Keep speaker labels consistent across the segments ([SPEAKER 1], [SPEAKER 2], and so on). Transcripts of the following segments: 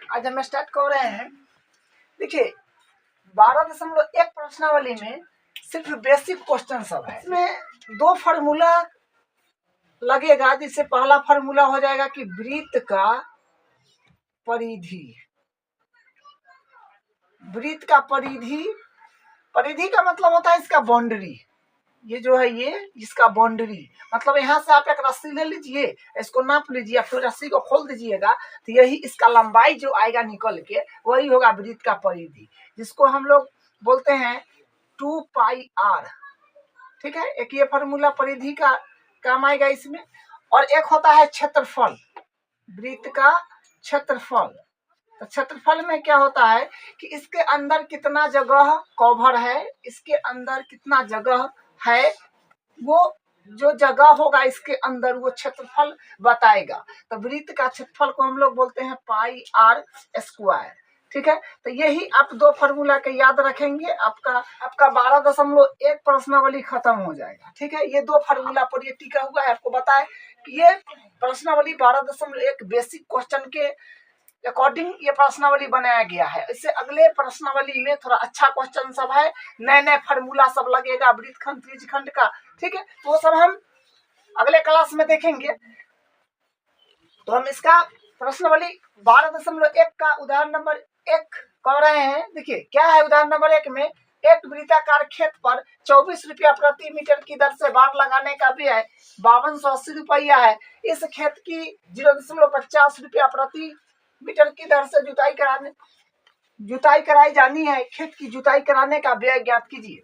[SPEAKER 1] आज हम स्टार्ट कर रहे हैं। देखिए 12.1 प्रश्नावली में सिर्फ बेसिक क्वेश्चन सब है। इसमें दो फार्मूला लगेगा, जिससे पहला फार्मूला हो जाएगा कि वृत्त का परिधि। वृत्त का परिधि, परिधि का मतलब होता है इसका बाउंड्री। ये जो है ये इसका बाउंड्री, मतलब यहाँ से आप एक रस्सी ले लीजिए, इसको नाप लीजिए, फिर रस्सी को खोल दीजिएगा तो यही इसका लंबाई जो आएगा निकल के वही होगा वृत्त का परिधि, जिसको हम लोग बोलते हैं 2πr। ठीक है, एक ये फार्मूला परिधि का काम आएगा इसमें। और एक होता है क्षेत्रफल, वृत्त का क्षेत्रफल। तो क्षेत्रफल में क्या होता है कि इसके अंदर कितना जगह कवर है, इसके अंदर कितना जगह है, वो जो जगह होगा इसके अंदर वो क्षेत्रफल बताएगा। तो वृत्त का क्षेत्रफल को हम लोग बोलते हैं πr²। ठीक है, तो यही आप दो फार्मूला के याद रखेंगे, आपका 12.1 प्रश्नावली खत्म हो जाएगा। ठीक है, ये दो फार्मूला पर ये टिका हुआ है। आपको बताए कि ये प्रश्नावली 12.1 बेसिक क्वेश्चन के अकॉर्डिंग ये प्रश्नावली बनाया गया है। इससे अगले प्रश्नावली में थोड़ा अच्छा क्वेश्चन सब है, नए नए फार्मूला सब लगेगा वृत्तखंड त्रिज्यखंड का। ठीक है, तो वो सब हम अगले क्लास में देखेंगे। तो हम इसका प्रश्नावली 12.1 का उदाहरण नंबर 1 कर रहे हैं। देखिए क्या है उदाहरण नंबर 1 में, एक वृत्ताकार खेत पर 24 रुपया प्रति मीटर की दर से बाढ़ लगाने का व्यय 5280 रुपया है। इस खेत की 0.50 रुपया प्रति मीटर की दर से जुताई कराई जानी है। खेत की जुताई कराने का व्यय ज्ञात कीजिए।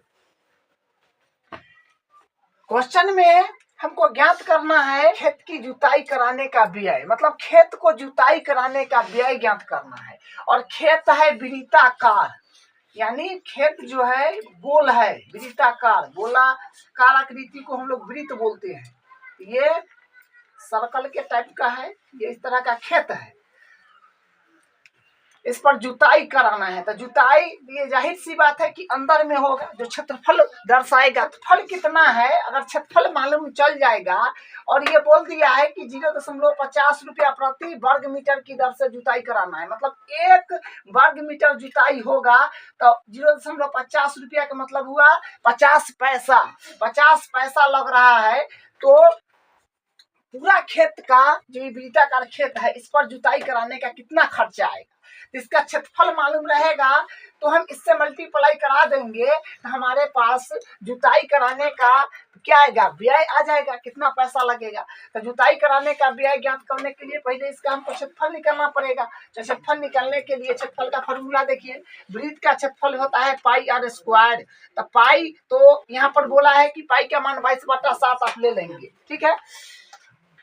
[SPEAKER 1] क्वेश्चन में हमको ज्ञात करना है खेत की जुताई कराने का व्यय, मतलब खेत को जुताई कराने का व्यय ज्ञात करना है। और खेत है वृत्ताकार, यानी खेत जो है गोल है, वृत्ताकार गोलाकार आकृति को हम लोग वृत्त बोलते हैं। ये सर्कल के टाइप का है, ये इस तरह का खेत है, इस पर जुताई कराना है। तो जुताई ये जाहिर सी बात है कि अंदर में होगा, जो क्षेत्रफल दर्शाएगा। फल कितना है अगर क्षेत्रफल मालूम चल जाएगा, और ये बोल दिया है कि 0.50 रुपया प्रति वर्ग मीटर की दर से जुताई कराना है, मतलब 1 वर्ग मीटर जुताई होगा तो 0.50 रुपया का मतलब हुआ 50 पैसा। 50 पैसा लग रहा है, तो पूरा खेत का जो वृत्ताकार खेत है इस पर जुताई कराने का कितना खर्चा आएगा, इसका क्षेत्रफल मालूम रहेगा तो हम इससे मल्टीप्लाई करा देंगे तो हमारे पास जुताई कराने का क्या आएगा, व्यय आ जाएगा, कितना पैसा लगेगा। तो जुताई कराने का व्यय ज्ञात करने के लिए पहले इसका हमको क्षेत्रफल निकालना पड़ेगा। तो क्षेत्रफल निकालने के लिए क्षेत्रफल का फॉर्मूला देखिए, वृत्त का क्षेत्रफल होता है πr²। तो पाई तो यहाँ पर बोला है कि पाई का मान 22/7 आप ले लेंगे। ठीक है,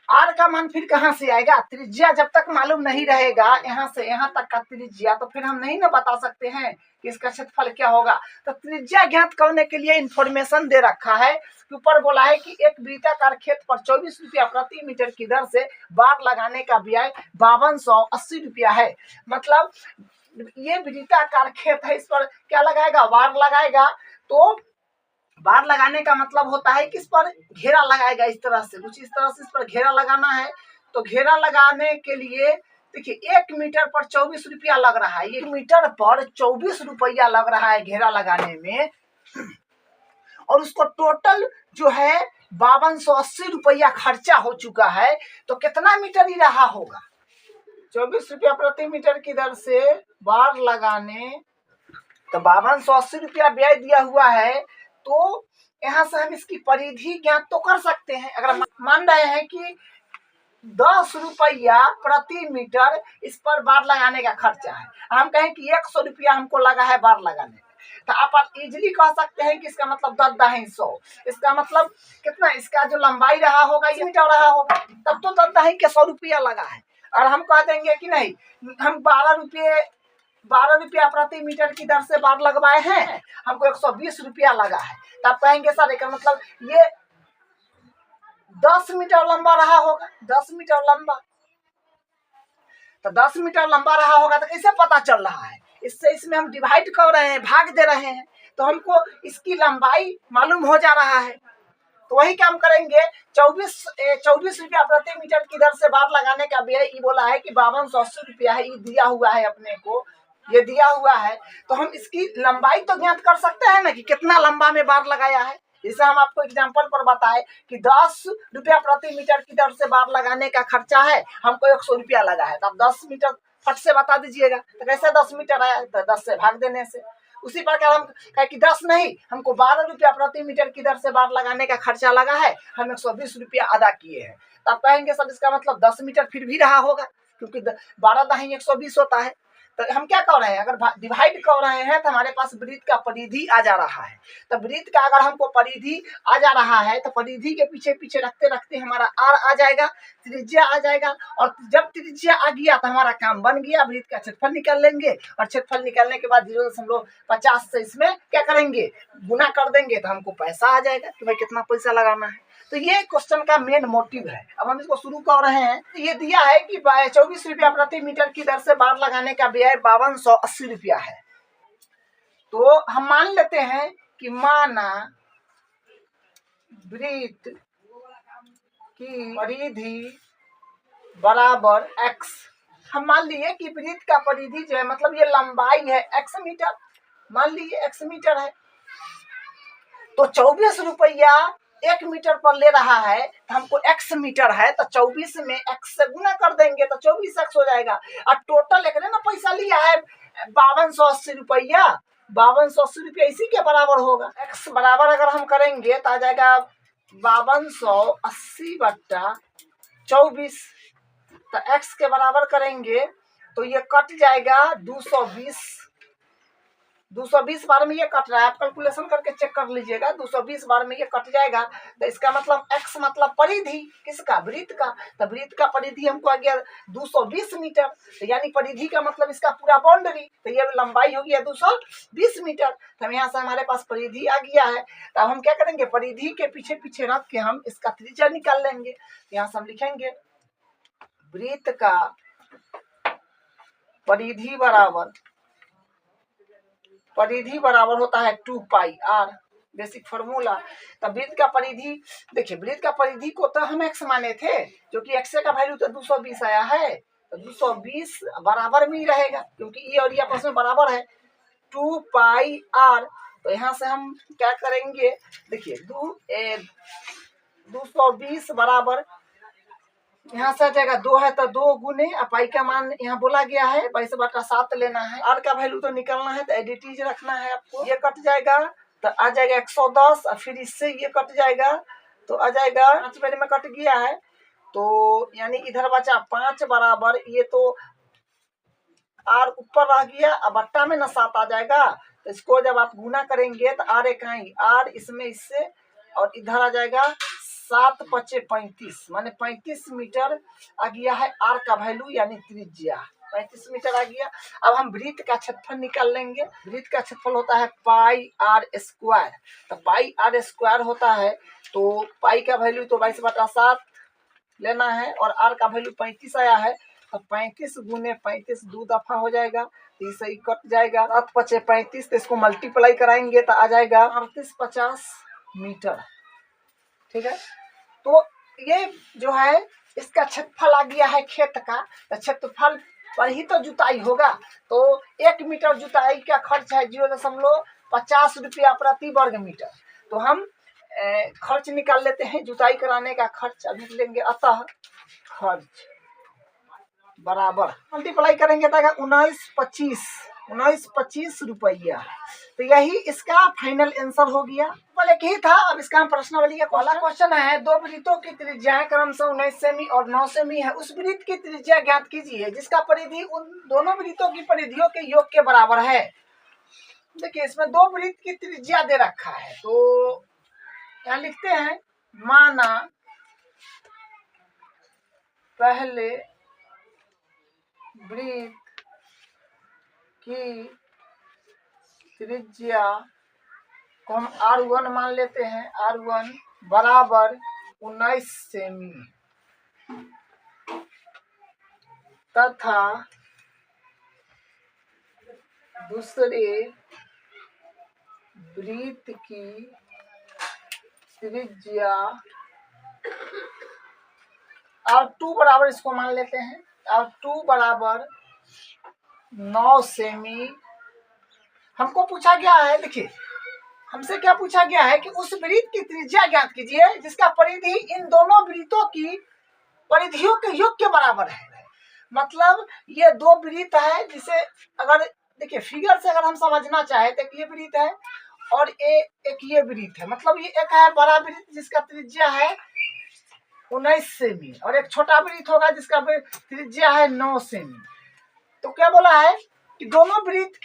[SPEAKER 1] आर का मान फिर कहाँ से आएगा, त्रिज्या जब तक मालूम नहीं रहेगा यहाँ से यहाँ तक का त्रिज्या, तो फिर हम नहीं ना बता सकते हैं कि इसका क्षेत्रफल क्या होगा। तो त्रिज्या ज्ञात करने के लिए इंफॉर्मेशन दे रखा है। ऊपर बोला है कि एक वृत्ताकार खेत पर 24 रुपया प्रति मीटर की दर से बाढ़ लगाने का व्यय 5280 रुपया है। मतलब ये वृत्ताकार खेत है, इस पर क्या लगाएगा, बाढ़ लगाएगा। तो बाढ़ लगाने का मतलब होता है कि इस पर घेरा लगाएगा, इस तरह से कुछ इस तरह से इस पर घेरा लगाना है। तो घेरा लगाने के लिए देखिए 1 मीटर पर 24 रुपया लग रहा है, 1 मीटर पर 24 रुपया लग रहा है घेरा लगाने में, और उसको टोटल जो है 5280 रुपया खर्चा हो चुका है। तो कितना मीटर ही रहा होगा, 24 रुपया प्रति मीटर की दर से बाढ़ लगाने, तो 5280 रुपया व्यय दिया हुआ है। तो यहाँ से हम इसकी परिधि ज्ञात तो कर सकते हैं। अगर मान रहे हैं कि 10 रुपया प्रति मीटर इस पर बाढ़ लगाने का खर्चा है, हम कहें कि 100 रुपया हमको लगा है बाढ़ लगाने में, तो आप इजीली कह सकते हैं कि इसका मतलब 10×100, इसका मतलब कितना, इसका जो लंबाई रहा होगा ये मीटर रहा होगा, तब तो 10×100 रुपया लगा है। और हम कह देंगे कि नहीं, हम 12 रुपया प्रति मीटर की दर से बाढ़ लगवाए हैं, हमको 120 रुपया लगा है, तब कहेंगे सर एक मतलब ये 10 मीटर लंबा रहा होगा, 10 मीटर लंबा। तो 10 मीटर लंबा रहा होगा तो कैसे पता चल रहा है, इससे इसमें हम डिवाइड कर रहे हैं, भाग दे रहे हैं, तो हमको इसकी लंबाई मालूम हो जा रहा है। तो वही काम करेंगे। 24 रुपया प्रति मीटर की दर से बार लगाने का व्यय ये बोला है कि 5280 रुपया है, ये दिया हुआ है अपने को, ये दिया हुआ है। तो हम इसकी लंबाई तो ज्ञात कर सकते हैं ना कि कितना लंबा में बार लगाया है। इसे हम आपको एग्जाम्पल पर बताए कि 10 रुपया प्रति मीटर की दर से बार लगाने का खर्चा है, हमको 100 रुपया लगा है, तो आप 10 मीटर फट से बता दीजिएगा। तो कैसे 10 मीटर आया, तो 10 से भाग देने से। उसी प्रकार हम कहे कि 10 नहीं, हमको 12 रुपया प्रति मीटर की दर से बार लगाने का खर्चा लगा है, हम 120 रुपया अदा किए हैं। तो आप कहेंगे सर इसका मतलब 10 मीटर फिर भी रहा होगा, क्योंकि 12 दाही 120 होता है। तो हम क्या कर रहे हैं, अगर डिवाइड कर रहे हैं तो हमारे पास वृत्त का परिधि आ जा रहा है। तो वृत्त का अगर हमको परिधि आ जा रहा है तो परिधि के पीछे पीछे रखते रखते हमारा आर आ जाएगा, त्रिज्या आ जाएगा, और जब त्रिज्या आ गया तो हमारा काम बन गया। वृत्त का क्षेत्रफल निकाल लेंगे और क्षेत्रफल निकालने के बाद 0.50 से इसमें क्या करेंगे, गुना कर देंगे, तो हमको पैसा आ जाएगा कि भाई कितना पैसा लगाना है। तो ये क्वेश्चन का मेन मोटिव है। अब हम इसको शुरू कर रहे हैं। तो ये दिया है कि 24 रुपया प्रति मीटर की दर से बार लगाने का व्यय 5280 रुपया है। तो हम मान लेते हैं कि माना वृत्त की परिधि बराबर x। हम मान लिए कि वृत्त का परिधि जो है मतलब ये लंबाई है x मीटर, मान लीजिए x मीटर है। तो 24 रुपया 1 मीटर पर ले रहा है, तो हमको x मीटर है, तो 24 में x से गुना कर देंगे तो 24x हो जाएगा। और टोटल एक ना पैसा लिया है 5280 रुपया, 5280 रुपया इसी के बराबर होगा। x बराबर अगर हम करेंगे तो आ जाएगा 5280 बट्टा 24। तो x के बराबर करेंगे तो ये कट जाएगा 220 बार में ये कट रहा है, आप कैलकुलेशन करके चेक कर लीजिएगा। 220 बार में ये कट जाएगा, तो इसका मतलब x मतलब परिधि किसका, वृत्त का। तो वृत्त का परिधि हमको आ गया 220 मीटर, तो यानी परिधि का मतलब इसका पूरा बाउंड्री, तो ये लंबाई हो गया 220 मीटर। तो हम यहाँ से हमारे पास परिधि आ गया है। तो हम क्या करेंगे, परिधि के पीछे पीछे रख के हम इसका त्रिज्या निकाल लेंगे। यहाँ से हम लिखेंगे वृत्त का परिधि बराबर होता है 2 पाई r, बेसिक फॉर्मूला। तो वृत्त का परिधि, देखिए वृत्त का परिधि को तो हम x माने थे, जो कि x का वैल्यू तो 220 आया है, तो 220 बराबर में ही रहेगा, क्योंकि ये और ये आपस में बराबर है 2 पाई r। तो यहाँ से हम क्या करेंगे, देखिए 220 बराबर यहाँ से आ जाएगा 2 है तो 2 गुने पाई का मान यहाँ बोला गया है 22/7 लेना है। आर का वैल्यू तो निकालना है, तो एडिटीज रखना है आपको। ये कट जाएगा तो आ जाएगा 110, और फिर इससे ये कट जाएगा तो आ जाएगा 5 बार में कट गया है, तो यानी इधर बचा 5 बराबर, ये तो आर ऊपर रह गया, अब बट्टा में ना 7 आ जाएगा। तो इसको जब आप गुना करेंगे तो आर एक आर इसमें इससे, और इधर आ जाएगा 7 पचे 35, माने 35 मीटर आ गया है आर का वैल्यू, यानी त्रिज्या 35 मीटर आ गया। अब हम वृत्त का क्षेत्रफल निकाल लेंगे। वृत्त का क्षेत्रफल होता है पाई आर स्क्वायर, तो पाई आर स्क्वायर होता है, तो पाई का वैल्यू तो 22/7 लेना है, और आर का वैल्यू 35 आया है, तो 35 गुने 35 2 दफा हो जाएगा, तो इसे ही कट जाएगा 7 पचे 35, तो इसको मल्टीप्लाई कराएंगे तो आ जाएगा 3850 मीटर। ठीक है, तो ये जो है इसका क्षेत्रफल आ गया है खेत का। तो क्षेत्रफल पर ही तो जुताई होगा, तो 1 मीटर जुताई का खर्च है 0.50 रुपया प्रति वर्ग मीटर। तो हम खर्च निकाल लेते हैं, जुताई कराने का खर्च अभी लेंगे। अतः खर्च बराबर मल्टीप्लाई करेंगे तो 1925 रुपया। तो यही इसका फाइनल आंसर हो गया। पहले ही था, अब इसका हम प्रश्नावली का पहला क्वेश्चन है, दो वृत्तों की त्रिज्या क्रमशः 19 सेमी और 9 सेमी है, उस वृत्त की त्रिज्या ज्ञात कीजिए जिसका परिधि उन दोनों वृत्तों की परिधियों के योग के बराबर है। देखिए इसमें दो वृत्त की त्रिज्या दे रखा है, तो यहाँ लिखते हैं माना पहले वृत्त की त्रिज्या को हम R1 मान लेते हैं, R1 बराबर 19 सेमी, तथा दूसरे वृत्त की त्रिज्या और 2 बराबर इसको मान लेते हैं, और 2 बराबर 9 सेमी हमको पूछा गया है। देखिए हमसे क्या पूछा गया है कि उस वृत्त की त्रिज्या ज्ञात कीजिए जिसका परिधि इन दोनों वृत्तों की परिधियों के योग के बराबर है। मतलब ये दो वृत्त है, जिसे अगर देखिए फिगर से अगर हम समझना चाहे तो ये वृत्त है और एक ये वृत्त है। मतलब ये एक है बड़ा वृत्त जिसका त्रिज्या है 19 सेमी और एक छोटा वृत्त होगा जिसका त्रिज्या है 9 सेमी। तो क्या बोला है कि दो वृत्त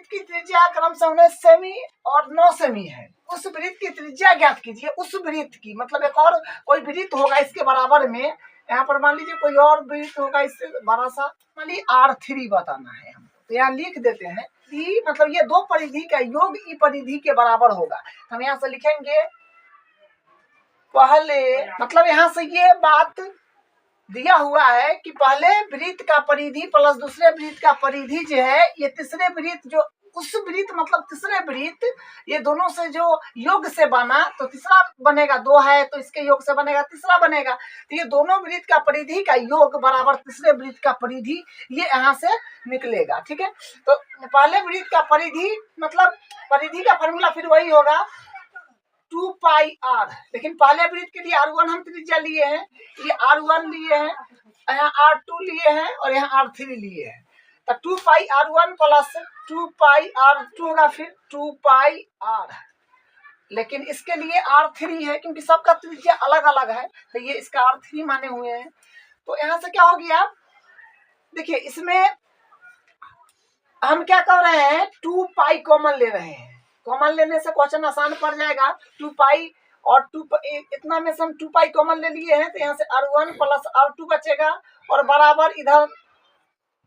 [SPEAKER 1] की त्रिज्या क्रमशः 19 सेमी और 9 सेमी है। उस वृत्त की त्रिज्या ज्ञात कीजिए। उस वृत्त की मतलब एक और कोई वृत्त होगा इसके बराबर में, यहाँ पर मान लीजिए कोई और वृत्त होगा इससे बड़ा सा, मान लीजिए R3 बताना है हमको। तो यहाँ लिख देते हैं कि मतलब ये दो परिधि का योग ई परिधि के बराबर होगा। हम यहाँ से लिखेंगे पहले, मतलब यहाँ से ये बात दिया हुआ है कि पहले वृत्त का परिधि प्लस दूसरे वृत्त का परिधि जो है, ये तीसरे वृत्त जो उस वृत्त मतलब तीसरे वृत्त ये दोनों से जो योग से बना तो तीसरा बनेगा, 2 है तो इसके योग से बनेगा तीसरा बनेगा। तो ये दोनों वृत्त का परिधि का योग बराबर तीसरे वृत्त का परिधि, ये यहाँ से निकलेगा। ठीक है, तो पहले वृत्त का परिधि मतलब परिधि का फॉर्मूला फिर वही होगा 2 पाई r। लेकिन पहले वृत्त के लिए R1 हम त्रिज्या लिए हैं, ये R1 लिए हैं, यहाँ R2 लिए हैं और यहाँ R3 लिए हैं। तो 2 पाई R1 प्लस 2 पाई R2 होगा, फिर 2 पाई R। लेकिन इसके लिए R3 है क्योंकि सबका त्रिज्या अलग अलग है, तो ये इसका R3 माने हुए हैं। तो यहाँ से क्या हो गया, देखिए इसमें हम क्या कर रहे हैं 2 पाई कॉमन ले रहे हैं। कॉमन लेने से क्वेश्चन आसान पड़ जाएगा। 2 पाई और 2 इतना में से हम 2 पाई कॉमन ले लिए हैं, तो यहाँ से R1 प्लस R2 बचेगा और बराबर इधर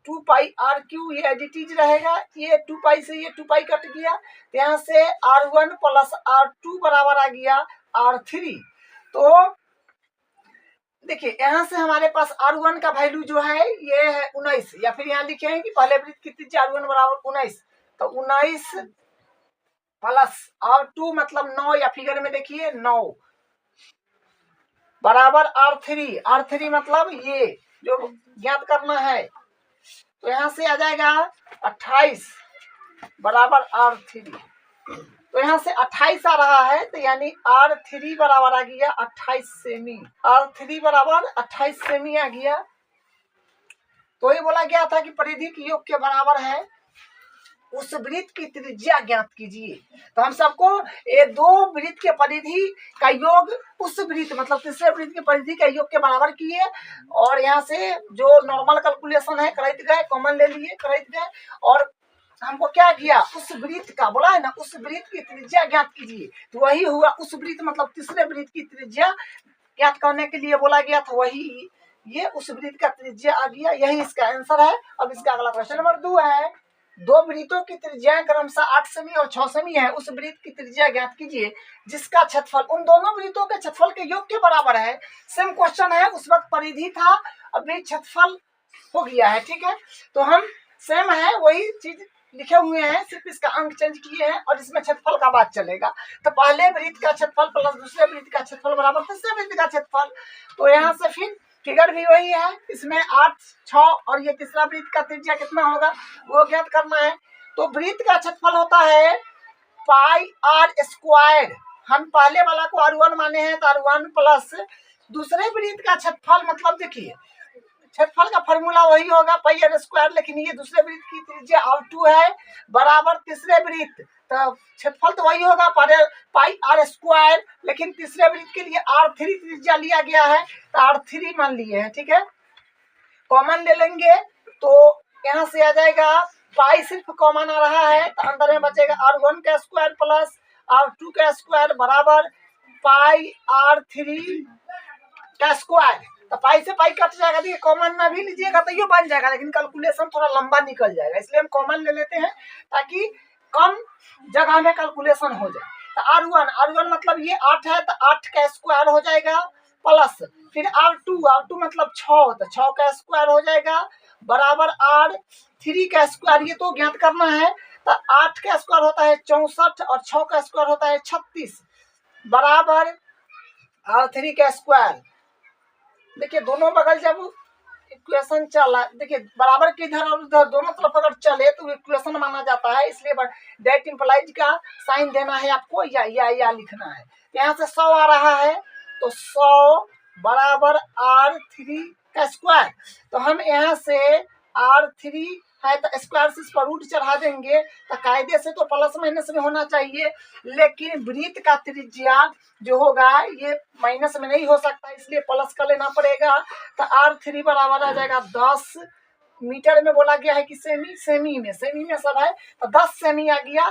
[SPEAKER 1] 2 पाई RQ ये एडिटिव रहेगा। ये 2 पाई से ये 2 पाई कट गया, तो यहाँ से R1 प्लस R2 बराबर आ गया R3। तो देखिए यहाँ से हमारे पास R1 का वैल्यू जो है ये है 19, या फिर यहाँ लिखे हैं कि पहले वृत्त की त्रिज्या R1 बराबर 19, तो 19 प्लस R2 मतलब 9, या फिगर में देखिए 9 बराबर R3 मतलब ये जो ज्ञात करना है, तो यहाँ से आ जाएगा 28 बराबर R3। तो यहाँ से 28 आ रहा है, तो यानी R3 बराबर आ गया 28 सेमी। R3 बराबर 28 सेमी आ गया। तो ये बोला गया था कि परिधि के योग के बराबर है, उस वृत्त की त्रिज्या ज्ञात कीजिए। तो हम सबको ये दो वृत्त के परिधि का योग उस वृत्त मतलब तीसरे वृत्त के परिधि का योग के बराबर किए, और यहाँ से जो नॉर्मल कैलकुलेशन है करते गए, कॉमन ले लिए करते गए, और हमको क्या किया उस वृत्त का बोला है ना, उस वृत्त की त्रिज्या ज्ञात कीजिए। तो वही हुआ, उस वृत्त मतलब तीसरे वृत्त की त्रिज्या ज्ञात करने के लिए बोला गया था, वही ये उस वृत्त का त्रिज्या आ गया। यही इसका आंसर है। अब इसका अगला क्वेश्चन नंबर 2 है, दो वृत्तों की त्रिज्या क्रमशः 8 सेमी और 6 सेमी है, उस वृत्त की त्रिज्या ज्ञात कीजिए जिसका क्षेत्रफल उन दोनों वृत्तों के क्षेत्रफल के योग के बराबर है। सेम क्वेश्चन है, उस वक्त परिधि था, अभी क्षेत्रफल हो गया है। ठीक है, तो हम सेम है वही चीज लिखे हुए हैं, सिर्फ इसका अंक चेंज किए हैं और इसमें क्षेत्रफल का बात चलेगा। तो पहले वृत्त का क्षेत्रफल प्लस दूसरे वृत्त का क्षेत्रफल बराबर तीसरे वृत्त का क्षेत्रफल। तो यहाँ से फिर फिगर भी वही है, इसमें 8, 6 और ये तीसरा वृत्त का त्रिज्या कितना होगा वो ज्ञात करना है। तो वृत्त का क्षेत्रफल होता है पाई आर स्क्वायर। हम पहले वाला को R1 माने हैं, तो R1 प्लस दूसरे वृत्त का क्षेत्रफल, मतलब देखिए क्षेत्रफल का फॉर्मूला वही होगा पाई आर स्क्वायर, लेकिन ये दूसरे वृत्त की त्रिज्या R2 है बराबर तीसरे वृत्त, तो क्षेत्रफल तो वही होगा पाई आर स्क्वायर, लेकिन तीसरे वृत्त के लिए R3 त्रिज्या लिया गया है, तो R3 मान लिए हैं। ठीक है, कॉमन ले लेंगे तो यहाँ से आ जाएगा पाई सिर्फ कॉमन आ रहा है, तो अंदर में बचेगा R1 का स्क्वायर प्लस R2 का स्क्वायर बराबर पाई R3 का स्क्वायर। तो पाई से पाई कट जाएगा, देखिए कॉमन ना भी लीजिएगा तो ये बन जाएगा, लेकिन कैलकुलेशन थोड़ा लंबा निकल जाएगा, इसलिए हम कॉमन ले लेते हैं ताकि कम जगह में कैलकुलेशन हो जाए। तो R1 मतलब ये 8 है, तो 8 का स्क्वायर हो जाएगा प्लस फिर R2 मतलब 6, तो 6 का स्क्वायर हो जाएगा बराबर R3 का स्क्वायर, ये तो ज्ञात करना है। तो 8 का स्क्वायर होता है 64 और 6 का स्क्वायर होता है 36, बराबर R3 का स्क्वायर। देखिए दोनों बगल जब इक्वेशन चला, देखिए बराबर के इधर और उधर दोनों तरफ अगर चले तो इक्वेशन माना जाता है, इसलिए डेट इंप्लाइज का साइन देना है आपको, या लिखना है। यहाँ से 100 आ रहा है तो 100 बराबर R3 का स्क्वायर। तो हम यहाँ से R3 है तो स्क्वायर से इस पर रूट चढ़ा देंगे, तो कायदे से तो प्लस माइनस में होना चाहिए, लेकिन वृत्त का त्रिज्या जो होगा ये माइनस में नहीं हो सकता, इसलिए प्लस का लेना पड़ेगा। तो R3 बराबर आ जाएगा 10 मीटर में बोला गया है कि सेमी में सब है, तो 10 सेमी आ गया,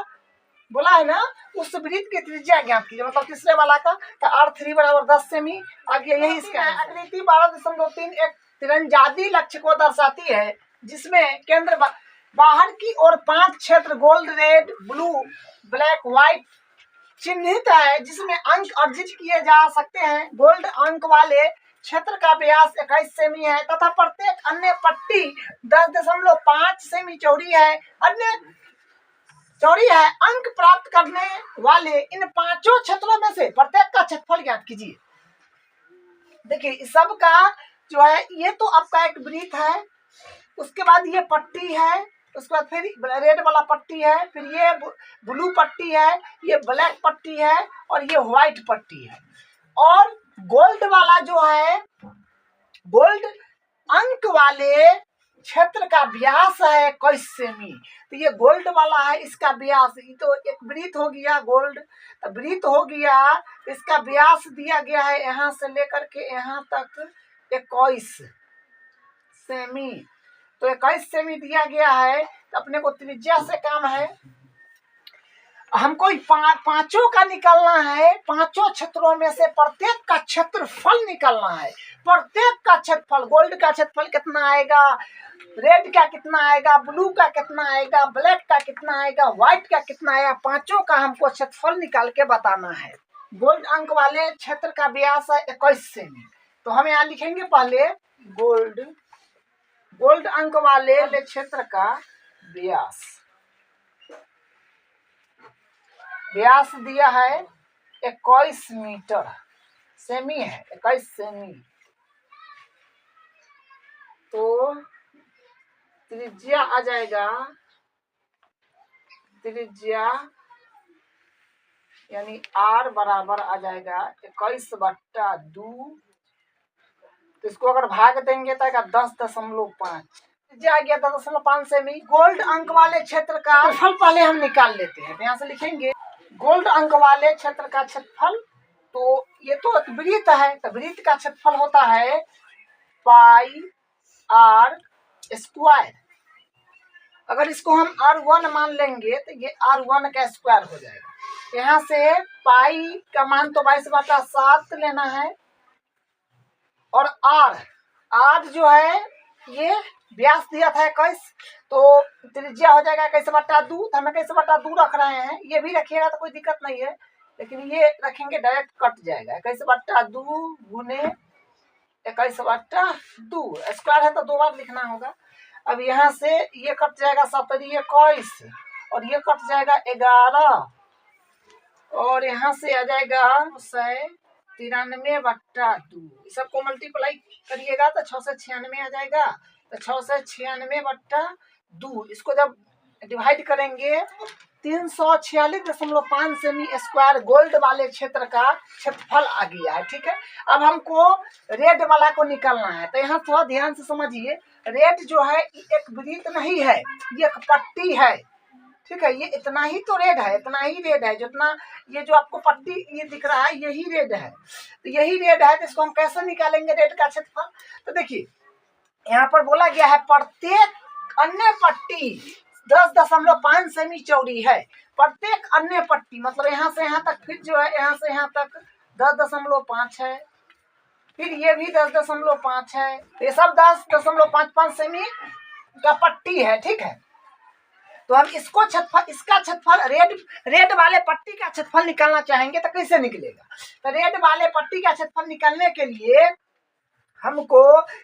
[SPEAKER 1] बोला है ना। उस वृत्त की त्रिज्या ज्ञात कीजिए, मतलब तीसरे वाला का। तो R3 बराबर 10 सेमी आ गया, यही इसका आकृति 12.3 एक तीरंदाजी लक्ष्य को दर्शाती है, जिसमें केंद्र बाहर की ओर 5 क्षेत्र gold, red, blue, black, white चिन्हित है, जिसमें अंक अर्जित किए जा सकते हैं। गोल्ड अंक वाले क्षेत्र का व्यास 21 सेमी है तथा प्रत्येक अन्य पट्टी 10.5 सेमी चौड़ी है। अंक प्राप्त करने वाले इन 5 क्षेत्रों में से प्रत्येक का क्षेत्रफल ज्ञात कीजिए। देखिए सबका जो है ये तो आपका एक वृत्त है, उसके बाद ये पट्टी है, उसके बाद फिर रेड वाला पट्टी है, फिर ये ब्लू पट्टी है, ये ब्लैक पट्टी है और ये व्हाइट पट्टी है। और गोल्ड वाला जो है, गोल्ड अंक वाले क्षेत्र का व्यास है 21 सेमी। तो ये गोल्ड वाला है, इसका व्यास, ये तो एक वृत्त हो गया गोल्ड, तो वृत्त हो गया, इसका व्यास दिया गया है यहाँ से लेकर के यहाँ तक 21 सेमी। तो 21 सेमी दिया गया है, तो अपने को त्रिज्या से काम है, हमको पांचों का निकालना है। 5 क्षेत्रों में से प्रत्येक का क्षेत्रफल निकालना है। प्रत्येक का क्षेत्रफल, गोल्ड का क्षेत्रफल कितना आएगा, रेड का कितना आएगा, ब्लू का कितना आएगा, ब्लैक का कितना आएगा, व्हाइट का कितना आएगा, 5 का हमको क्षेत्रफल निकाल के बताना है। गोल्ड अंक वाले क्षेत्र का व्यास है 21 सेमी। तो हम यहाँ लिखेंगे पहले गोल्ड अंक वाले क्षेत्र का व्यास दिया है 21 मीटर, सेमी है 21 सेमी। तो त्रिज्या आ जाएगा, त्रिज्या यानी R बराबर आ जाएगा 21/2। तो इसको अगर भाग देंगे तो आएगा 10.5। त्रिज्या आ गया 10.5 सेमी। गोल्ड अंक वाले क्षेत्र का क्षेत्रफल पहले हम निकाल लेते हैं, तो यहाँ से लिखेंगे गोल्ड अंक वाले क्षेत्र का क्षेत्रफल। तो ये तो वृत्त है, तो वृत्त का क्षेत्रफल होता है पाई R स्क्वायर। अगर इसको हम R1 मान लेंगे तो ये R1 का स्क्वायर हो जाएगा। यहाँ से पाई का मान तो 22/7 लेना है, और R जो है ये व्यास दिया था 21, तो त्रिज्या हो जाएगा 21/2। तो हम 21/2 रख रहे हैं, ये भी रखिएगा तो कोई दिक्कत नहीं है, लेकिन ये रखेंगे डायरेक्ट कट जाएगा। 21/2 गुने 21/2 स्क्वायर है तो 2 बार लिखना होगा। अब यहाँ से ये कट जाएगा 7 21 और ये कट जाएगा 11, और यहाँ से आ जाएगा 93/2। सबको मल्टीप्लाई करिएगा तो 6 से 96 आ जाएगा। तो 6 से 96/2 इसको जब डिवाइड करेंगे 346.5 सेमी स्क्वायर गोल्ड वाले क्षेत्र का क्षेत्रफल आ गया है। ठीक है, अब हमको रेड वाला को निकालना है। तो यहाँ थोड़ा ध्यान से समझिए, रेड जो है एक वृत्त नहीं है, ये एक पट्टी है। ठीक है, ये इतना ही तो रेड है, इतना ही रेड है, जितना ये जो आपको पट्टी ये दिख रहा है यही रेड है। तो यही रेड है, तो इसको हम कैसे निकालेंगे रेड का क्षेत्रफल। तो देखिए यहाँ पर बोला गया है प्रत्येक अन्य पट्टी 10.5 सेमी चौड़ी है। प्रत्येक अन्य पट्टी मतलब यहाँ से यहाँ तक, फिर जो है यहाँ से यहाँ तक 10.5 है, फिर ये भी 10.5 है, ये सब 10.55 सेमी का पट्टी है। ठीक है, तो हम इसको इसका क्षेत्रफल रेड वाले पट्टी का क्षेत्रफल निकालना चाहेंगे तो कैसे निकलेगा। तो रेड वाले पट्टी का क्षेत्रफल निकालने के लिए हमको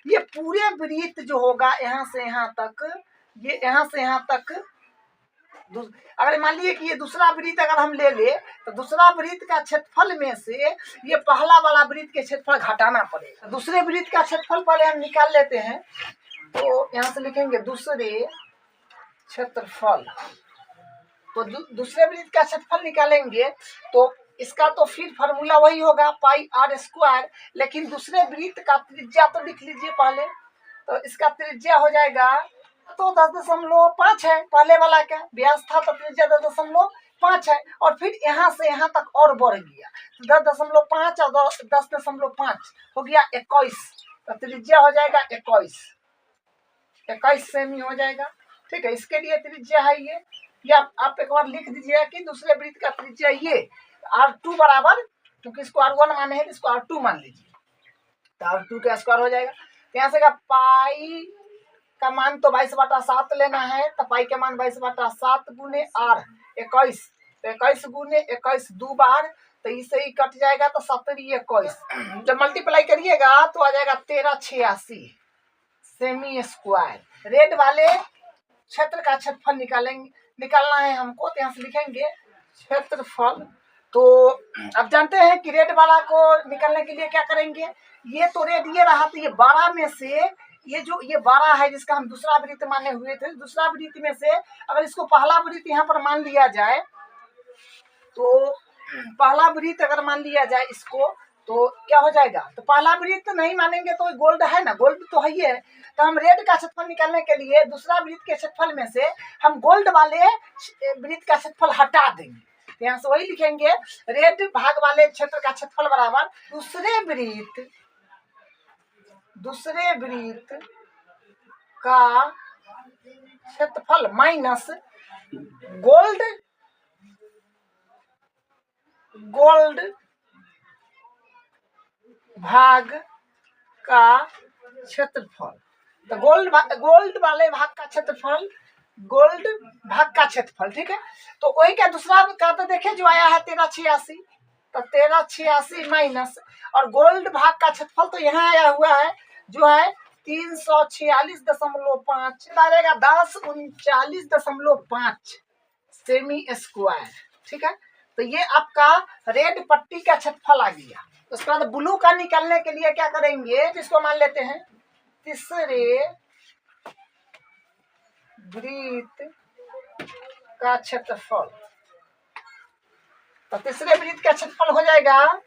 [SPEAKER 1] ये पूरे वृत्त जो होगा यहाँ से यहाँ तक, ये यहाँ से यहाँ तक अगर मान लीजिए कि ये दूसरा वृत्त अगर हम ले ले तो दूसरा वृत्त का क्षेत्रफल में से ये पहला वाला वृत्त के क्षेत्रफल घटाना पड़ेगा। दूसरे वृत्त का क्षेत्रफल पहले हम निकाल लेते हैं। तो यहाँ से लिखेंगे दूसरे क्षेत्रफल। तो दूसरे वृत्त का क्षेत्रफल निकालेंगे तो इसका तो फिर फार्मूला वही होगा पाई आर स्क्वायर, लेकिन दूसरे वृत्त का त्रिज्या तो लिख लीजिए पहले। तो इसका त्रिज्या हो जाएगा तो 10.5 है, पहले वाला का व्यास था तो त्रिज्या 10.5 है, और फिर यहाँ से यहाँ तक और बढ़ गया तो 10.5 और 10.5 हो गया 21, तो त्रिज्या हो जाएगा 21 सेमी हो जाएगा। ठीक है, इसके लिए त्रिज्या है ये आप एक बार लिख दीजिएगा कि दूसरे वृत्त का त्रिज्या ये R2 बराबर, क्योंकि इसको R1 माने हैं इसको R2 मान लीजिए, तो R2 का स्क्वायर हो जाएगा। तो यहाँ से का पाई का मान तो 22/7 लेना है, तो पाई का मान 22/7 गुने R 21, तो 21 गुने 21 दो बार, तो इससे ही कट जाएगा तो 17×21 जब मल्टीप्लाई करिएगा तो आ जाएगा 1386 सेमी स्क्वायर। रेड वाले क्षेत्र का क्षेत्रफल निकालना है हमको, तो यहाँ से लिखेंगे क्षेत्रफल। तो अब जानते हैं कि रेड वाला को निकालने के लिए क्या करेंगे, ये तो रेड ये रहा, तो ये 12 में से ये 12 है जिसका हम दूसरा वृत्त माने हुए थे, दूसरा वृत्त में से अगर इसको पहला वृत्त यहाँ पर मान लिया जाए, तो पहला वृत्त अगर मान लिया जाए इसको तो क्या हो जाएगा, तो पहला वृत्त नहीं मानेंगे तो गोल्ड है ना, गोल्ड तो है ही है। तो हम रेड का क्षेत्रफल निकालने के लिए दूसरा वृत्त के क्षेत्रफल में से हम गोल्ड वाले वृत्त का क्षेत्रफल हटा देंगे। तो यहाँ से वही लिखेंगे रेड भाग वाले क्षेत्र का क्षेत्रफल बराबर दूसरे वृत्त का क्षेत्रफल माइनस गोल्ड भाग का क्षेत्रफल। तो गोल्ड वाले भाग का क्षेत्रफल, गोल्ड भाग का क्षेत्रफल। ठीक है, तो वही का दूसरा का तो देखे जो आया है 1386, तो 1386 माइनस और गोल्ड भाग का क्षेत्रफल तो यहाँ आया हुआ है जो है 346.5 डालेगा 1039.5 सेमी स्क्वायर। ठीक है, तो ये आपका रेड पट्टी का क्षेत्रफल आ गया। उसके बाद ब्लू का निकालने के लिए क्या करेंगे, इसको मान लेते हैं तीसरे वृत्त का क्षेत्रफल। तो तीसरे वृत्त का क्षेत्रफल हो जाएगा,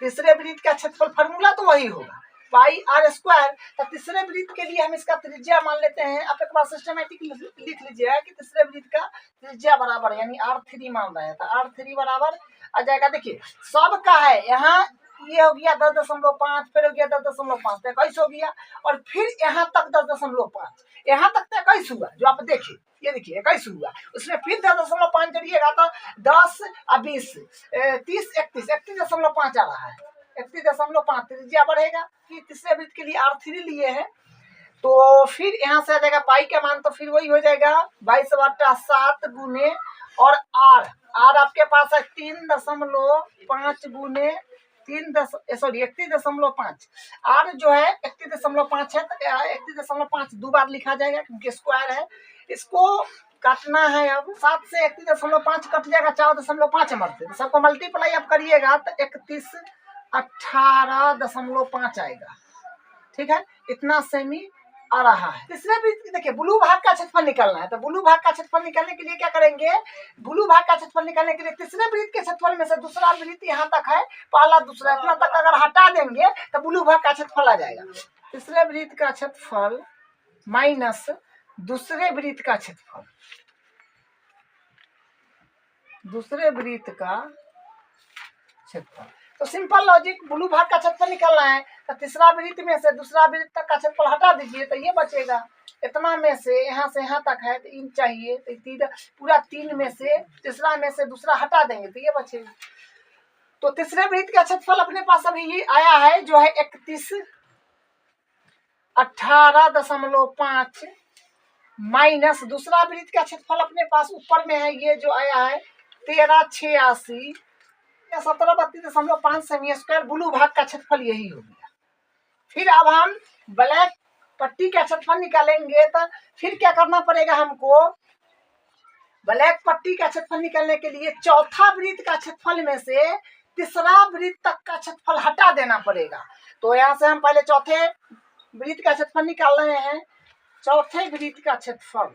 [SPEAKER 1] तीसरे वृत्त का क्षेत्रफल फार्मूला तो वही होगा पाई आर स्क्वायर। तो तीसरे वृत्त के लिए हम इसका त्रिज्या मान लेते हैं, आप एक बार सिस्टमेटिक लिख लीजिएगा कि तीसरे वृत्त का त्रिज्या बराबर यानी R3 मान रहे हैं, तो R3 बराबर आ जाएगा। देखिए सब का है, यहाँ ये हो गया 10.5, फिर हो गया 10.5, 21 हो गया, और फिर यहाँ तक 10.5, यहाँ तक 21 हुआ जो आप देखिए, ये देखिए 21 हुआ, उसमें फिर 10.5 जोड़िएगा तो 10 और 20 30 31.5 आ रहा है, 31.5 त्रिज्या बढ़ेगा। फिर तीसरे वृत्त के लिए R3 लिए हैं, तो फिर यहाँ से आ जाएगा पाई का मान, तो फिर वही हो जाएगा 22/7 गुने और R आपके पास है 3.5 गुने 31.5 R जो है 31.5 है, तो 31.5 दो बार लिखा जाएगा क्योंकि स्क्वायर है। इसको काटना है, अब 7 से 31.5 कट जाएगा 4.5 मरते, तो सबको मल्टीप्लाई आप करिएगा तो 3118.5 आएगा। ठीक है, इतना सेमी आ रहा है। तीसरे वृत्त देखिए ब्लू भाग का क्षेत्रफल निकालना है, तो ब्लू भाग का क्षेत्रफल निकालने के लिए क्या करेंगे, ब्लू भाग का क्षेत्रफल निकालने के लिए तीसरे वृत्त के क्षेत्रफल में से दूसरा वृत्त यहाँ तक है, पहला दूसरा इतना तक अगर हटा देंगे तो ब्लू भाग का क्षेत्रफल आ जाएगा। तीसरे वृत्त का क्षेत्रफल माइनस दूसरे वृत्त का क्षेत्रफल, दूसरे वृत्त का क्षेत्रफल। तो सिंपल लॉजिक, ब्लू भाग का क्षेत्रफल निकालना है तो तीसरा वृत्त में से दूसरा वृत्त तक का क्षेत्रफल हटा दीजिए तो ये बचेगा, इतना में से यहाँ से यहाँ तक है तो इन चाहिए, तो पूरा 3 में से तीसरा में से दूसरा हटा देंगे तो ये बचेगा। तो तीसरे वृत्त का क्षेत्रफल अपने पास अभी ये आया है जो है 3118.5 माइनस दूसरा वृत्त का क्षेत्रफल अपने पास ऊपर में है ये जो आया है 1386 या 1732.5 सेमी स्क्वायर। ब्लू भाग का क्षेत्रफल यही हो गया। फिर अब हम ब्लैक पट्टी का क्षेत्रफल निकालेंगे तो फिर क्या करना पड़ेगा हमको, ब्लैक पट्टी का क्षेत्रफल निकालने के लिए चौथा वृत्त का क्षेत्रफल में से तीसरा वृत्त तक का क्षेत्रफल हटा देना पड़ेगा। तो यहाँ से हम पहले चौथे वृत्त का क्षेत्रफल निकाल रहे हैं। चौथे वृत्त का क्षेत्रफल,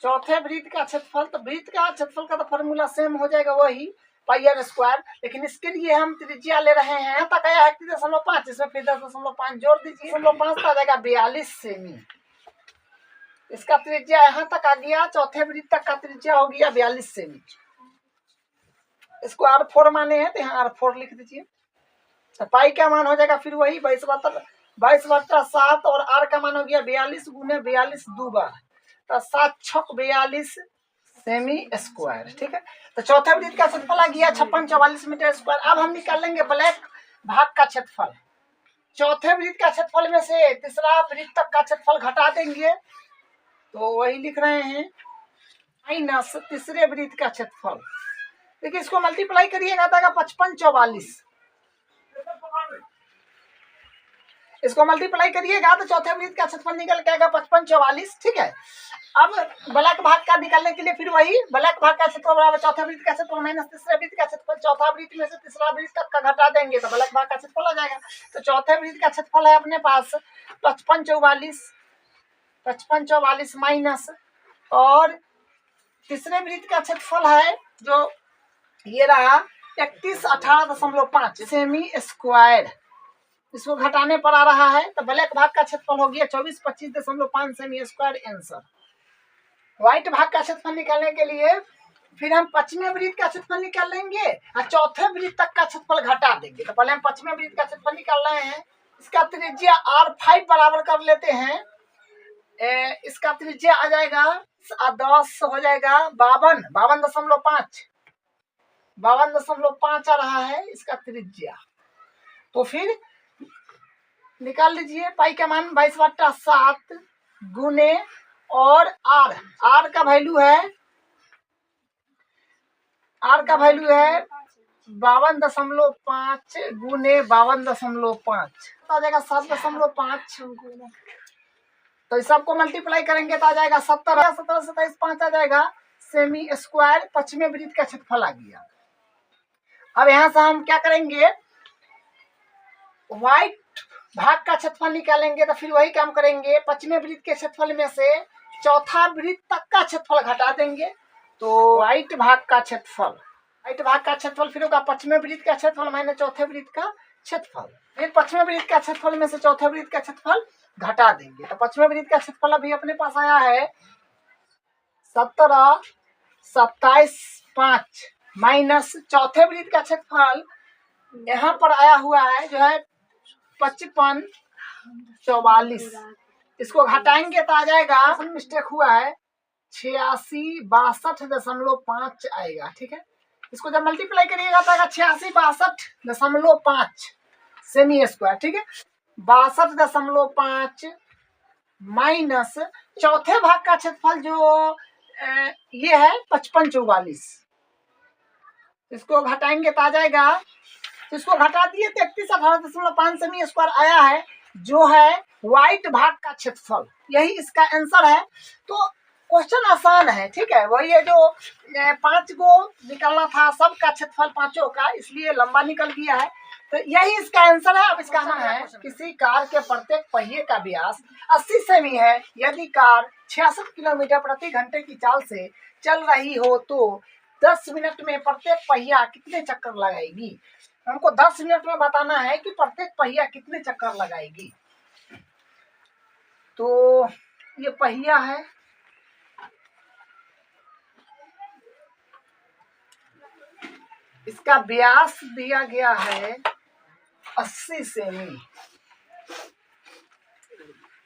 [SPEAKER 1] चौथे वृत्त का क्षेत्रफल, तो वृत्त का क्षेत्रफल का तो फॉर्मूला सेम हो जाएगा वही पाई आर स्क्वायर, लेकिन इसके लिए हम त्रिज्या ले रहे हैं तक आया है 3.5, इसमें फिर 10.5 जोड़ दीजिए, 5 आ जाएगा 42 सेमी। इसका त्रिज्या यहाँ तक आ गया, चौथे वृत्त तक का त्रिज्या हो गया 42 सेमी। इसको R4 माने हैं तो यहाँ R4 लिख दीजिए। तो पाई का मान हो जाएगा फिर वही 22/7 और R का मान हो गया 42 गुने 42 2 बार, तो 7 छक 42 सेमी स्क्वायर। ठीक है, तो चौथे वृत्त का क्षेत्रफल आ गया 5644 मीटर स्क्वायर। अब हम निकाल लेंगे ब्लैक भाग का क्षेत्रफल। चौथे वृत्त का क्षेत्रफल में से तीसरा वृत्त तक का क्षेत्रफल घटा देंगे, तो वही लिख रहे हैं माइनस तीसरे वृत्त का क्षेत्रफल। देखिए इसको मल्टीप्लाई करिएगा तो 5544, इसको मल्टीप्लाई करिएगा तो चौथे वृत्त का क्षेत्रफल निकल के आएगा 5544। ठीक है, अब ब्लैक भाग का निकालने के लिए फिर वही ब्लैक भाग का क्षेत्रफल बराबर चौथे वृत्त का क्षेत्रफल माइनस तीसरे वृत्त का क्षेत्रफल। चौथा वृत्त में से तीसरा वृत्त तक का घटा देंगे तो ब्लैक भाग का क्षेत्रफल आ जाएगा। तो चौथे वृत्त का क्षेत्रफल है अपने पास 5544 माइनस, और तीसरे वृत्त का क्षेत्रफल है जो ये रहा 3118.5 सेमी स्क्वायर। इसको घटाने पर आ रहा है तो ब्लैक भाग का क्षेत्रफल हो गया 2425.5 सेमी स्क्वायर आंसर। व्हाइट भाग का क्षेत्रफल निकालने के लिए फिर हम पश्चिमी वृत्त का क्षेत्रफल निकाल लेंगे और चौथे वृत्त तक का क्षेत्रफल घटा देंगे। तो पहले हम पश्चिमी वृत्त का क्षेत्रफल निकाल रहे हैं। इसका त्रिज्या R5 बराबर कर लेते हैं। इसका त्रिज्या आ जाएगा 10 हो जाएगा 52.5 आ रहा है इसका त्रिज्या। तो फिर निकाल लीजिए, पाई का मान 22/7 गुने और R का वैल्यू है 52.5 गुने 52.5 आ जाएगा 7.5। तो इस सबको मल्टीप्लाई करेंगे तो आ जाएगा 17 27 5 आ जाएगा सेमी स्क्वायर। पश्चिमी वृत्त का क्षेत्रफल आ गया। अब यहाँ से हम क्या करेंगे, व्हाइट भाग का क्षेत्रफल निकालेंगे। तो फिर वही काम करेंगे, पश्चिमी वृत्त के क्षेत्रफल में से चौथा वृत्त तक का क्षेत्रफल घटा देंगे। तो व्हाइट भाग का क्षेत्रफल फिर होगा पश्चिमी वृत्त का क्षेत्रफल माइनस चौथे वृत्त का क्षेत्रफल। फिर पश्चिमी वृत्त का क्षेत्रफल में से चौथे वृत्त का क्षेत्रफल घटा देंगे। तो पश्चिमी वृत्त का क्षेत्रफल अभी अपने पास आया है 17 27 5 माइनस चौथे वृत्त का क्षेत्रफल यहाँ पर आया हुआ है जो है 55 44। इसको घटाएंगे तो आ जाएगा, मिस्टेक हुआ है 86 62.5 आएगा। ठीक है, इसको जब मल्टीप्लाई करिएगा तो आएगा 86 62.5 सेमी स्क्वायर। ठीक है, 62.5 माइनस चौथे भाग का क्षेत्रफल जो ये है 55 44। इसको घटाएंगे तो आ जाएगा, तो इसको घटा दिए तो 3118.5 सेमी स्क्वायर आया है जो है व्हाइट भाग का क्षेत्रफल। यही इसका आंसर है। तो क्वेश्चन आसान है। ठीक है, वही है जो 5 को निकलना था सबका क्षेत्रफल पांचों का, इसलिए लंबा निकल गया है। तो यही इसका आंसर है। अब इसका आंसर है किसी कार के प्रत्येक पहिए का व्यास 80 सेमी है। यदि कार 66 किलोमीटर प्रति घंटे की चाल से चल रही हो तो 10 मिनट में प्रत्येक पहिया कितने चक्कर लगाएगी। हमको 10 मिनट में बताना है कि प्रत्येक पहिया कितने चक्कर लगाएगी। तो ये पहिया है, इसका व्यास दिया गया है 80 सेमी।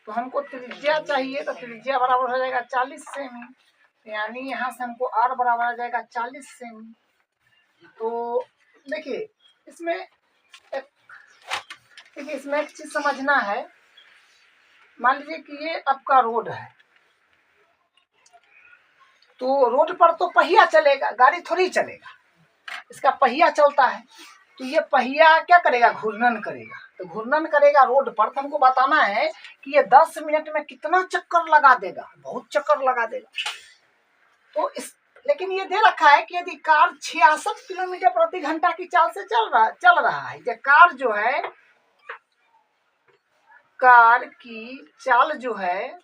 [SPEAKER 1] तो हमको त्रिज्या चाहिए, तो त्रिज्या बराबर हो जाएगा 40 सेमी, यानी यहाँ से हमको R बराबर आ जाएगा 40 सेमी। तो देखिए इसमें एक चीज समझना है। मान लीजिए कि ये आपका रोड है, तो रोड पर तो पहिया चलेगा, गाड़ी थोड़ी चलेगा, इसका पहिया चलता है। तो ये पहिया क्या करेगा, घूर्णन करेगा। तो घूर्णन करेगा रोड पर, तो हमको बताना है कि ये 10 मिनट में कितना चक्कर लगा देगा, बहुत चक्कर लगा देगा। तो इस लेकिन ये दे रखा है कि यदि कार 66 किलोमीटर प्रति घंटा की चाल से चल रहा है, ये कार जो है, कार की चाल जो है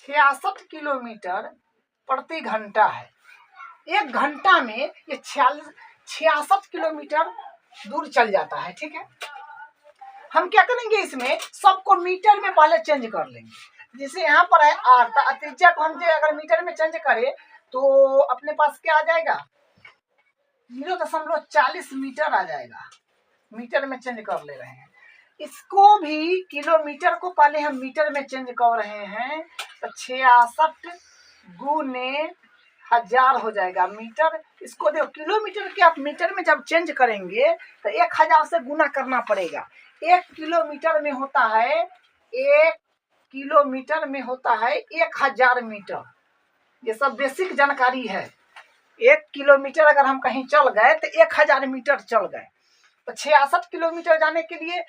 [SPEAKER 1] 66 किलोमीटर प्रति घंटा है। एक घंटा में ये 66 किलोमीटर दूर चल जाता है, ठीक है। हम क्या करेंगे, इसमें सबको मीटर में पहले चेंज कर लेंगे। जैसे यहाँ पर है आर, त्रिज्या को हम अगर मीटर में चेंज करें तो अपने पास क्या आ जाएगा, 0.40 मीटर आ जाएगा। मीटर में चेंज कर ले रहे हैं। इसको भी किलोमीटर को पहले हम मीटर में चेंज कर रहे हैं, तो 66 गुने 1000 हो जाएगा मीटर। इसको देखो, किलोमीटर के आप मीटर में जब चेंज करेंगे तो 1000 से गुना करना पड़ेगा। 1 किलोमीटर में होता है 1 किलोमीटर में होता है 1000 मीटर। ये सब बेसिक जानकारी है। 1 किलोमीटर अगर हम कहीं चल गए तो 1000 मीटर चल गए, तो 66 किलोमीटर जाने के लिए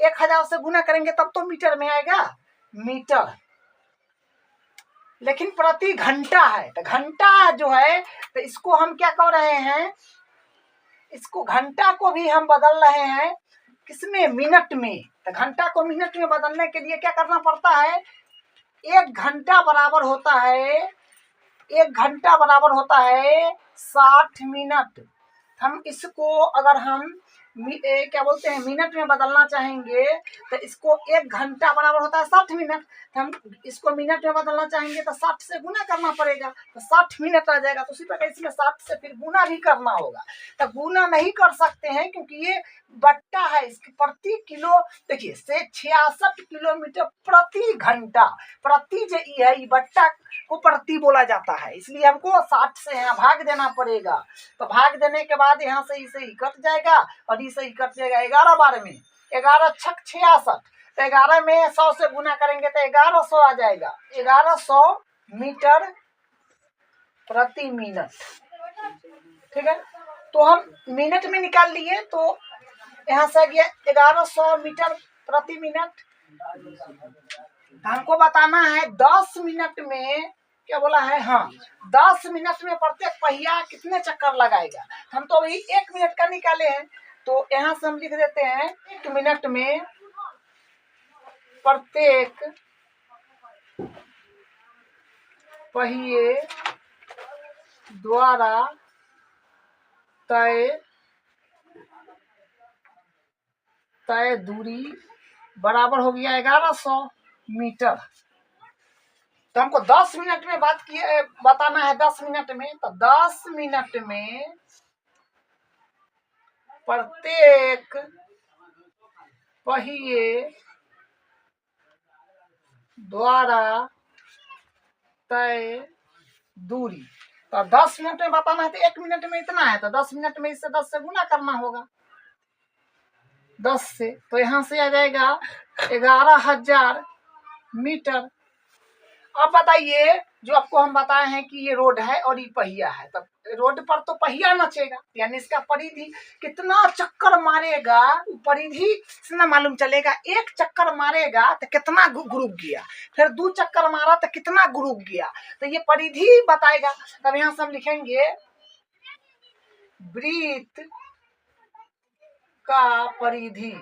[SPEAKER 1] 1000 से गुना करेंगे तब तो मीटर में आएगा, मीटर। लेकिन प्रति घंटा है, तो घंटा जो है, तो इसको हम क्या कर रहे हैं, इसको घंटा को भी हम बदल रहे हैं किसमें, मिनट में। तो घंटा को मिनट में बदलने के लिए क्या करना पड़ता है, 1 घंटा बराबर होता है 1 घंटा बराबर होता है 60 मिनट। हम इसको अगर हम क्या बोलते हैं, मिनट में बदलना चाहेंगे तो इसको 1 घंटा बराबर होता है 60 मिनट। तो हम इसको मिनट में बदलना चाहेंगे तो 60 से गुना करना पड़ेगा, तो 60 मिनट आ जाएगा। तो उसी प्रकार इसमें 60 से फिर गुना भी करना होगा। तो गुना नहीं कर सकते हैं क्योंकि ये बट्टा है, इसकी प्रति किलो देखिए से 66 किलोमीटर प्रति घंटा, प्रति जो है ये बट्टा को प्रति बोला जाता है, इसलिए हमको 60 से यहाँ भाग देना पड़ेगा। तो भाग देने के बाद यहाँ से इसे ही कट जाएगा और इसे ही कट जाएगा 11 बार में, 11 छक 66। तो 11 में 100 से गुना करेंगे तो 1100 आ जाएगा, 1100 मीटर प्रति मिनट, ठीक है। तो हम मिनट में निकाल लिए, तो यहाँ से आ गया 1100 मीटर प्रति मिनट। हमको बताना है 10 मिनट में, क्या बोला है, हाँ 10 मिनट में प्रत्येक पहिया कितने चक्कर लगाएगा। हम तो अभी 1 मिनट का निकाले हैं, तो यहाँ से हम लिख देते हैं 1 मिनट में प्रत्येक पहिए द्वारा तय दूरी बराबर हो गया 1100 मीटर। तो हमको 10 मिनट में बताना है 10 मिनट में, तो 10 मिनट में प्रत्येक पहिए द्वारा तय दूरी, तो 10 मिनट में बताना है, तो 1 मिनट में इतना है, तो 10 मिनट में इससे 10 से गुना करना होगा 10 से। तो यहाँ से आ जाएगा 11,000 मीटर। अब बताइए, जो आपको हम बताए हैं कि ये रोड है और ये पहिया है, तब रोड पर तो पहिया नचेगा, यानी इसका परिधि कितना चक्कर मारेगा, परिधि से ना मालूम चलेगा। 1 चक्कर मारेगा तो कितना ग्रुप गया, फिर 2 चक्कर मारा तो कितना ग्रुप गया, तो ये परिधि बताएगा। तब यहाँ से हम लिखेंगे वृत्त का परिधि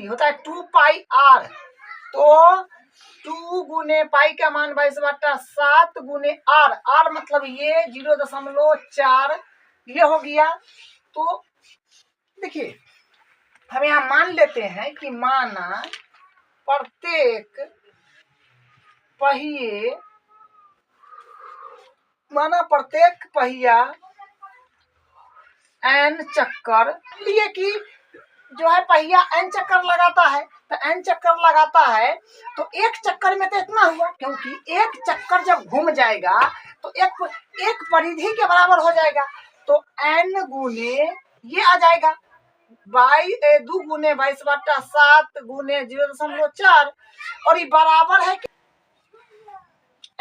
[SPEAKER 1] होता है 2 पाई आर। तो 2 गुने पाई का मान 22/7 गुने आर, आर मतलब ये 0.4 ये हो गया। तो देखिए, हम यहाँ मान लेते हैं कि माना प्रत्येक पहिया n चक्कर लिए कि जो है पहिया n चक्कर लगाता है, तो n चक्कर लगाता है तो 1 चक्कर में तो इतना हुआ, क्योंकि 1 चक्कर जब घूम जाएगा तो एक परिधि के बराबर हो जाएगा। तो n गुने ये आ जाएगा 2 गुने 22/7 गुने 0.4, और ये बराबर है कि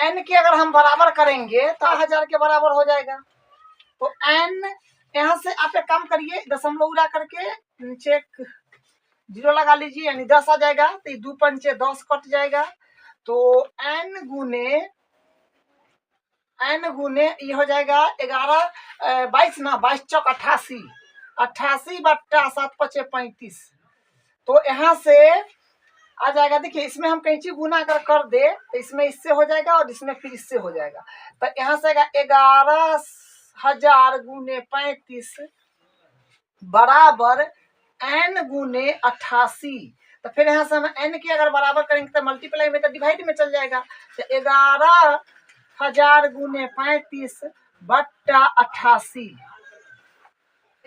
[SPEAKER 1] n के अगर हम बराबर करेंगे तो 1000 के बराबर हो जाएगा। तो n यहाँ से आप एक काम करिए, दशमलव उड़ा करके नीचे 0 लगा लीजिए, यानी 10 आ जाएगा। तो 2 पंचे 10 कट जाएगा। तो n गुने ये हो जाएगा 11 22 ना, 22 चौक 88, 88 बट्टा 7 पचे 35। तो यहाँ से आ जाएगा। देखिए इसमें हम कैंची गुना अगर कर दे तो इसमें इससे हो जाएगा और इसमें फिर इससे हो जाएगा। तो यहाँ से 11,000 गुने 35 बराबर n गुने 88। तो फिर यहाँ से हम n की अगर बराबर करेंगे तो मल्टीप्लाई में तो डिवाइड में चल जाएगा। तो 11,000 गुने 35 बट्टा 88,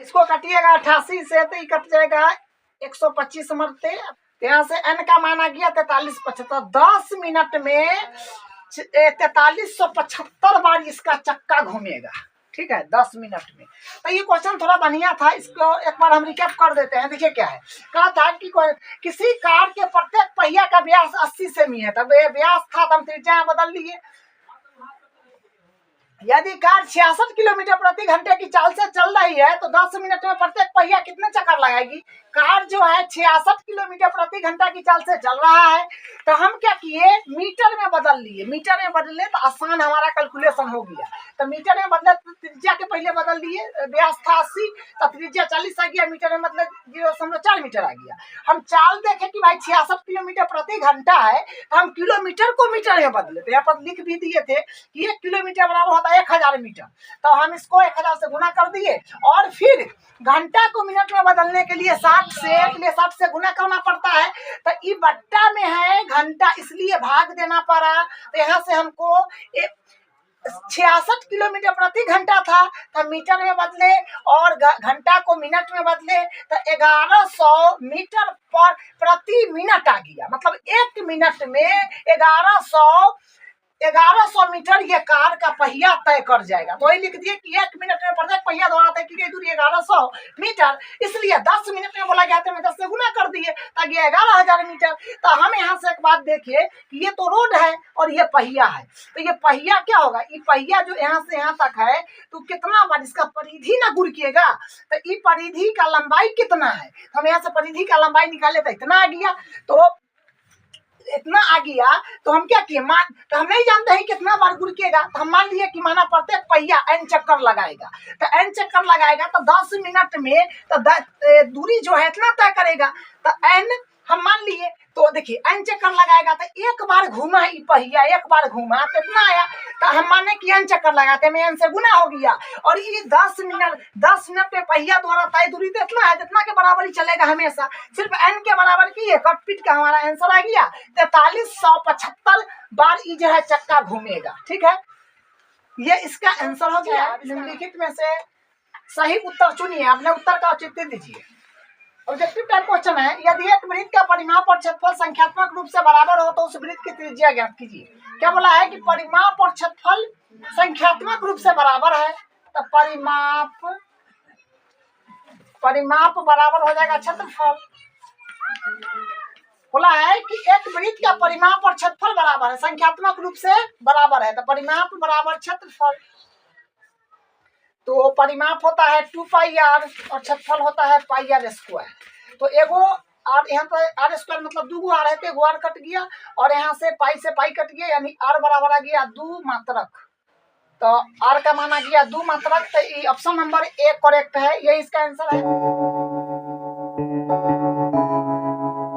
[SPEAKER 1] इसको कटिएगा 88 से तो ये कट जाएगा 125 मरते। यहाँ से n का मान आ गया 4375। 10 मिनट में 4375 बार इसका चक्का घूमेगा। ठीक है, 10 मिनट में। तो ये क्वेश्चन थोड़ा बढ़िया था, इसको एक बार हम रिकैप कर देते हैं। देखिए क्या है, कहा था कि किसी कार के प्रत्येक पहिया का व्यास 80 सेमी है। तब व्यास था तो हम त्रिज्या बदल लिए। यदि कार 66 किलोमीटर प्रति घंटे की चाल से चल रही है तो 10 मिनट में प्रत्येक पहिया कितने चक्कर लगाएगी? कार जो है 66 किलोमीटर प्रति घंटा की चाल से चल रहा है, तो हम क्या किए, मीटर में बदल लिए। मीटर में बदले तो आसान हमारा कैलकुलेशन हो गया। तो मीटर में बदले तो त्रिज्या के पहले बदल दिए, व्यास था 80 तो त्रिज्या 40 आ गया, मीटर में मतलब 0.4 मीटर आ गया। हम चाल देखे कि भाई 66 किलोमीटर प्रति घंटा है, तो हम किलोमीटर को मीटर में बदले। तो यहाँ पर लिख भी दिए थे कि 1 किलोमीटर बराबर होता है 1000 मीटर। तो हम इसको 1000 से गुना कर दिए और फिर घंटा को मिनट में बदलने के लिए 60 से गुना करना पड़ता है। तो ये बट्टा में है घंटा, इसलिए भाग देना पड़ा। तो यहाँ से हमको 66 किलोमीटर प्रति घंटा था तो मीटर में बदले और घंटा को मिनट में बदले तो 1100 मीटर पर प्रति मिनट आ गया। मतलब 1 मिनट में 1100 मीटर ये कार का पहिया तय कर जाएगा। तो वही लिख दिए कि 1 मिनट में प्रत्येक पहिया द्वारा तय की गई दूरी 1100 मीटर, इसलिए 10 मिनट में बोला गया तो 10 से गुना कर दिए ताकि 11,000 मीटर। तो हम यहाँ से एक बात देखिए कि ये तो रोड है और ये पहिया है। तो ये पहिया क्या होगा, ये पहिया जो यहाँ से यहाँ तक है तो कितना बार इसका परिधि ना गुणकिएगा। तो ये परिधि का लंबाई कितना है, हम यहाँ से परिधि का लंबाई निकाले तो इतना आ गया। तो इतना आ गया तो हम क्या किए, मान तो हम नहीं जानते हैं कितना बार गुणकिएगा। तो हम मान लिए कि माना प्रत्येक पहिया n चक्कर लगाएगा। तो n चक्कर लगाएगा तो 10 मिनट में तो दूरी जो है इतना तय करेगा। तो n हम मान लिए। तो देखिए n चक्कर लगाएगा तो एक बार घूमा ये पहिया, एक बार घूमा तो इतना आया। तो हम माने कि n चक्कर लगाते में n से गुना हो गया और ये 10 मिनट में पहिया द्वारा तय दूरी तो इतना है, इतना के बराबर ही चलेगा हमेशा। सिर्फ n के बराबर की है, कट पीट का हमारा आंसर आ गया 4375 बार ये जो है चक्का घूमेगा। ठीक है, ये इसका आंसर हो गया। निम्नलिखित में से सही उत्तर चुनिए, अपने उत्तर का औचित्य दीजिए। ऑब्जेक्टिव टाइप क्वेश्चन है, यदि एक वृत्त का परिमाप और क्षेत्रफल संख्यात्मक रूप से बराबर हो तो उस वृत्त की त्रिज्या ज्ञात कीजिए। क्या बोला है कि परिमाप और क्षेत्रफल संख्यात्मक रूप से बराबर है। तो परिमाप बराबर हो जाएगा क्षेत्रफल। बोला है कि एक वृत्त का परिमाप और क्षेत्रफल बराबर है, संख्यात्मक रूप से बराबर है। तो परिमाप बराबर क्षेत्रफल। तो परिमाप होता है 2πr और क्षेत्रफल होता है πr²। तो एगो और यहाँ पर r² मतलब 2 r है तो एगो r कट गया और यहाँ से पाई से पाई कट गया, यानी r बराबर आ गया 2 मात्रक। तो r का मान आ गया 2 मात्रक। तो ये ऑप्शन नंबर 1 करेक्ट है, यही इसका आंसर है।